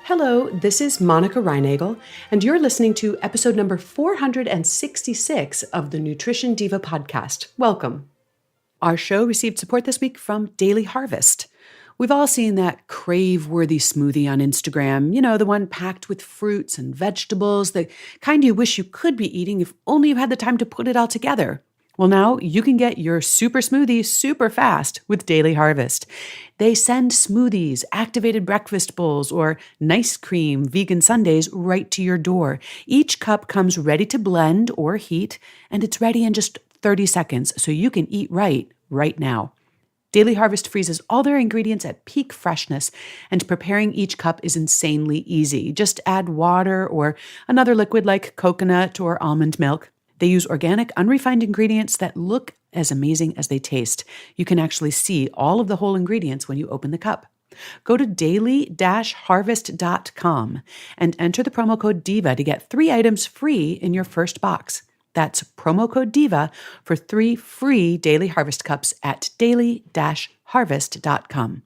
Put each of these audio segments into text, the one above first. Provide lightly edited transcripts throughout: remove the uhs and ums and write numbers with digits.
Hello, this is Monica Reinagel, and you're listening to episode number 466 of the Nutrition Diva podcast. Welcome. Our show received support this week from Daily Harvest. We've all seen that crave-worthy smoothie on Instagram, the one packed with fruits and vegetables, the kind you wish you could be eating if only you had the time to put it all together. Well, now you can get your super smoothie super fast with Daily Harvest. They send smoothies, activated breakfast bowls, or nice cream vegan sundaes right to your door. Each cup comes ready to blend or heat, and it's ready in just 30 seconds, so you can eat right now. Daily Harvest freezes all their ingredients at peak freshness, and preparing each cup is insanely easy. Just add water or another liquid like coconut or almond milk. They use organic, unrefined ingredients that look as amazing as they taste. You can actually see all of the whole ingredients when you open the cup. Go to daily-harvest.com and enter the promo code DIVA to get 3 items free in your first box. That's promo code DIVA for 3 free Daily Harvest cups at daily-harvest.com.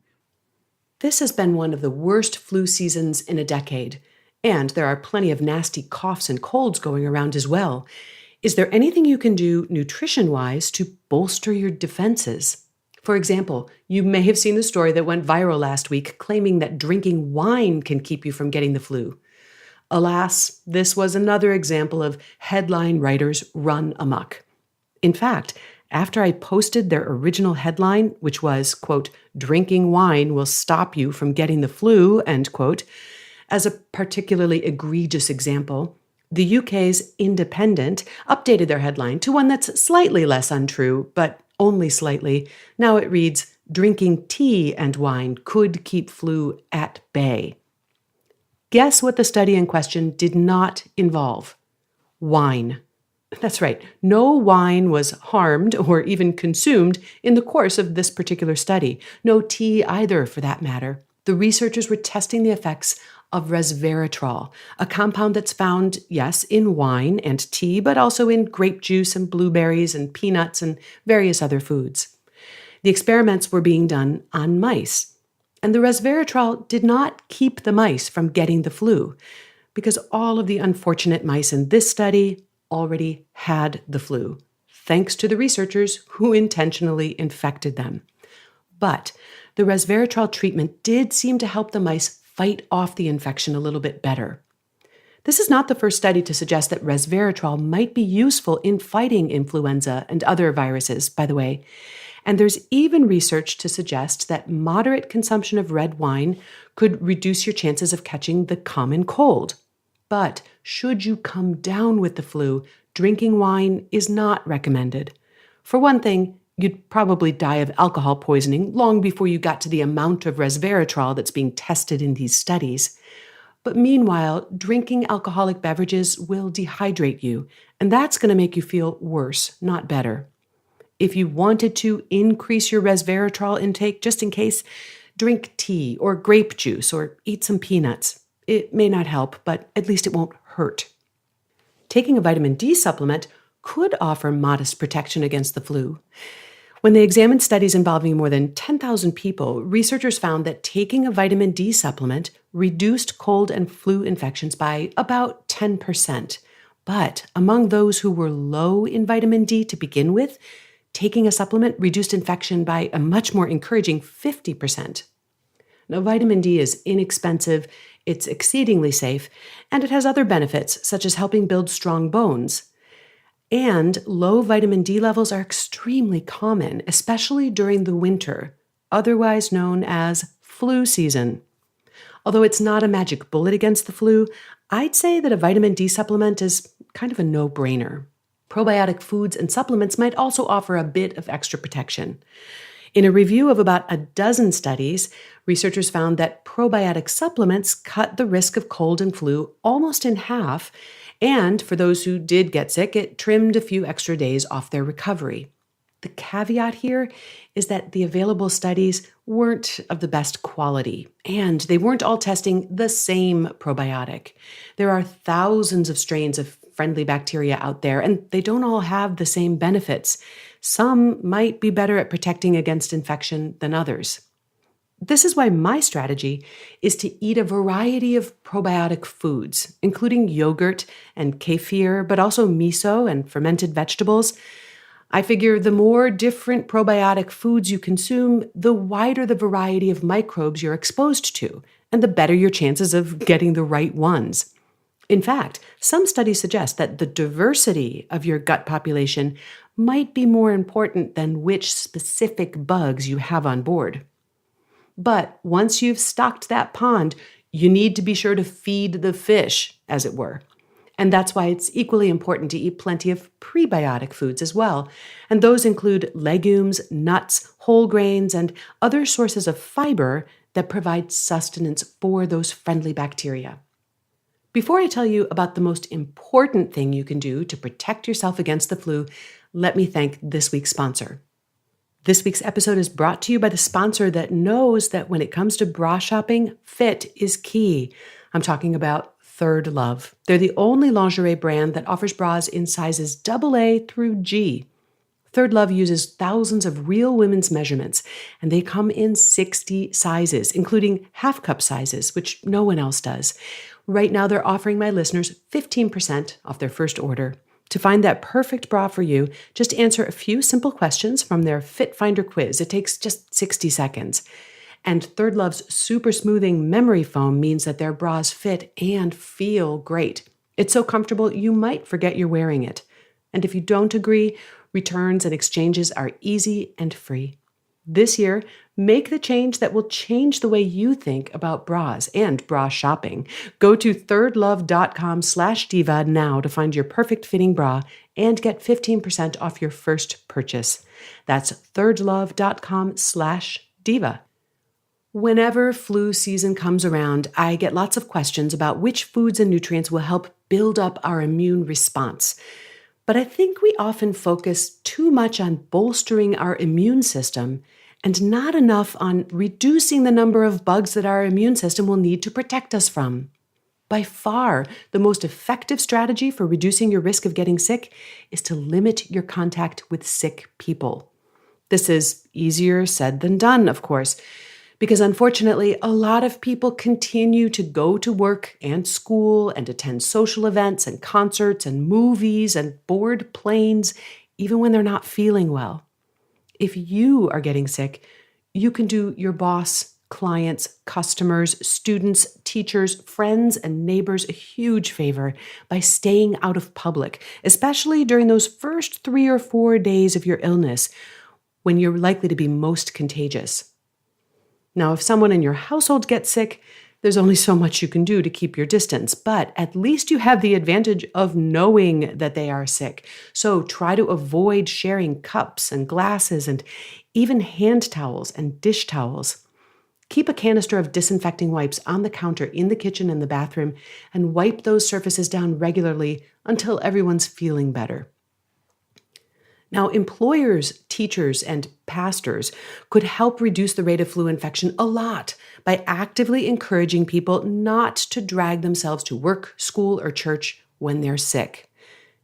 This has been one of the worst flu seasons in a decade, and there are plenty of nasty coughs and colds going around as well. Is there anything you can do nutrition-wise to bolster your defenses? For example, you may have seen the story that went viral last week claiming that drinking wine can keep you from getting the flu. Alas, this was another example of headline writers run amok. In fact, after I posted their original headline, which was, quote, "Drinking wine will stop you from getting the flu," end quote, as a particularly egregious example, the UK's Independent updated their headline to one that's slightly less untrue, but only slightly. Now it reads, "Drinking tea and wine could keep flu at bay." Guess what the study in question did not involve? Wine. That's right. No wine was harmed or even consumed in the course of this particular study. No tea either, for that matter. The researchers were testing the effects of resveratrol, a compound that's found, yes, in wine and tea, but also in grape juice and blueberries and peanuts and various other foods. The experiments were being done on mice, and the resveratrol did not keep the mice from getting the flu, because all of the unfortunate mice in this study already had the flu, thanks to the researchers who intentionally infected them. But the resveratrol treatment did seem to help the mice fight off the infection a little bit better. This is not the first study to suggest that resveratrol might be useful in fighting influenza and other viruses, by the way. And there's even research to suggest that moderate consumption of red wine could reduce your chances of catching the common cold. But should you come down with the flu, drinking wine is not recommended. For one thing, you'd probably die of alcohol poisoning long before you got to the amount of resveratrol that's being tested in these studies. But meanwhile, drinking alcoholic beverages will dehydrate you, and that's going to make you feel worse, not better. If you wanted to increase your resveratrol intake just in case, drink tea or grape juice or eat some peanuts. It may not help, but at least it won't hurt. Taking a vitamin D supplement could offer modest protection against the flu. When they examined studies involving more than 10,000 people, researchers found that taking a vitamin D supplement reduced cold and flu infections by about 10%. But among those who were low in vitamin D to begin with, taking a supplement reduced infection by a much more encouraging 50%. Now, vitamin D is inexpensive, it's exceedingly safe, and it has other benefits, such as helping build strong bones. And low vitamin D levels are extremely common, especially during the winter, otherwise known as flu season. Although it's not a magic bullet against the flu, I'd say that a vitamin D supplement is kind of a no-brainer. Probiotic foods and supplements might also offer a bit of extra protection. In a review of about a dozen studies, researchers found that probiotic supplements cut the risk of cold and flu almost in half, and for those who did get sick, it trimmed a few extra days off their recovery. The caveat here is that the available studies weren't of the best quality, and they weren't all testing the same probiotic. There are thousands of strains of friendly bacteria out there, and they don't all have the same benefits. Some might be better at protecting against infection than others. This is why my strategy is to eat a variety of probiotic foods, including yogurt and kefir, but also miso and fermented vegetables. I figure the more different probiotic foods you consume, the wider the variety of microbes you're exposed to, and the better your chances of getting the right ones. In fact, some studies suggest that the diversity of your gut population might be more important than which specific bugs you have on board. But once you've stocked that pond, you need to be sure to feed the fish, as it were. And that's why it's equally important to eat plenty of prebiotic foods as well. And those include legumes, nuts, whole grains, and other sources of fiber that provide sustenance for those friendly bacteria. Before I tell you about the most important thing you can do to protect yourself against the flu, let me thank this week's sponsor. This week's episode is brought to you by the sponsor that knows that when it comes to bra shopping, fit is key. I'm talking about Third Love. They're the only lingerie brand that offers bras in sizes AA through G. Third Love uses thousands of real women's measurements, and they come in 60 sizes, including half-cup sizes, which no one else does. Right now, they're offering my listeners 15% off their first order. To find that perfect bra for you, just answer a few simple questions from their Fit Finder quiz. It takes just 60 seconds. And Third Love's super smoothing memory foam means that their bras fit and feel great. It's so comfortable you might forget you're wearing it. And if you don't agree, returns and exchanges are easy and free. This year, make the change that will change the way you think about bras and bra shopping. Go to thirdlove.com/diva now to find your perfect fitting bra and get 15% off your first purchase. That's thirdlove.com/diva. Whenever flu season comes around, I get lots of questions about which foods and nutrients will help build up our immune response. But I think we often focus too much on bolstering our immune system and not enough on reducing the number of bugs that our immune system will need to protect us from. By far, the most effective strategy for reducing your risk of getting sick is to limit your contact with sick people. This is easier said than done, of course, because unfortunately, a lot of people continue to go to work and school and attend social events and concerts and movies and board planes, even when they're not feeling well. If you are getting sick, you can do your boss, clients, customers, students, teachers, friends, and neighbors a huge favor by staying out of public, especially during those first 3 or 4 days of your illness, when you're likely to be most contagious. Now, if someone in your household gets sick, there's only so much you can do to keep your distance, but at least you have the advantage of knowing that they are sick. So try to avoid sharing cups and glasses and even hand towels and dish towels. Keep a canister of disinfecting wipes on the counter in the kitchen and the bathroom and wipe those surfaces down regularly until everyone's feeling better. Now, employers, teachers, and pastors could help reduce the rate of flu infection a lot by actively encouraging people not to drag themselves to work, school, or church when they're sick.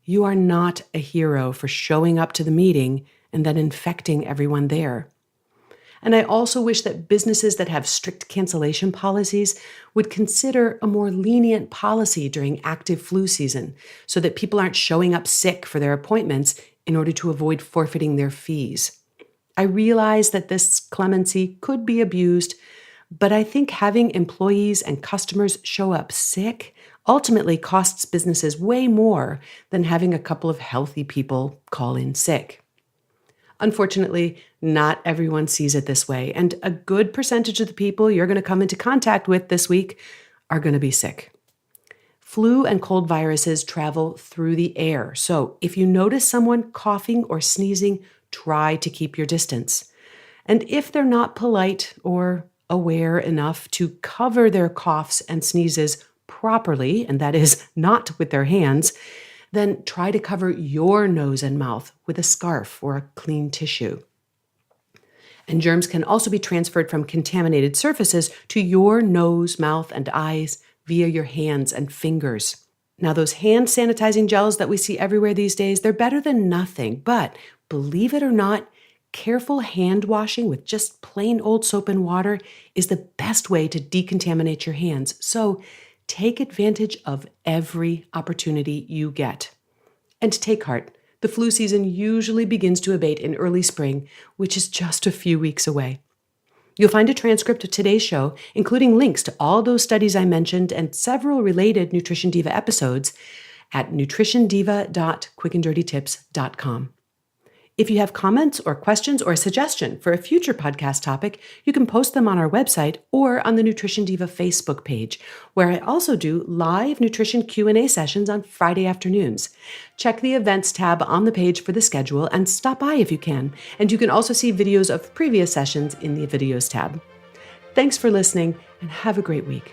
You are not a hero for showing up to the meeting and then infecting everyone there. And I also wish that businesses that have strict cancellation policies would consider a more lenient policy during active flu season so that people aren't showing up sick for their appointments in order to avoid forfeiting their fees. I realize that this clemency could be abused, but I think having employees and customers show up sick ultimately costs businesses way more than having a couple of healthy people call in sick. Unfortunately, not everyone sees it this way, and a good percentage of the people you're going to come into contact with this week are going to be sick. Flu and cold viruses travel through the air, so if you notice someone coughing or sneezing, try to keep your distance. And if they're not polite or aware enough to cover their coughs and sneezes properly, and that is not with their hands, then try to cover your nose and mouth with a scarf or a clean tissue. And germs can also be transferred from contaminated surfaces to your nose, mouth, and eyes via your hands and fingers. Now, those hand sanitizing gels that we see everywhere these days, they're better than nothing, but believe it or not, Careful hand washing with just plain old soap and water is the best way to decontaminate your hands. So take advantage of every opportunity you get. And take heart. The flu season usually begins to abate in early spring, which is just a few weeks away. You'll find a transcript of today's show, including links to all those studies I mentioned and several related Nutrition Diva episodes at nutritiondiva.quickanddirtytips.com. If you have comments or questions or a suggestion for a future podcast topic, you can post them on our website or on the Nutrition Diva Facebook page, where I also do live nutrition Q&A sessions on Friday afternoons. Check the events tab on the page for the schedule and stop by if you can. And you can also see videos of previous sessions in the videos tab. Thanks for listening and have a great week.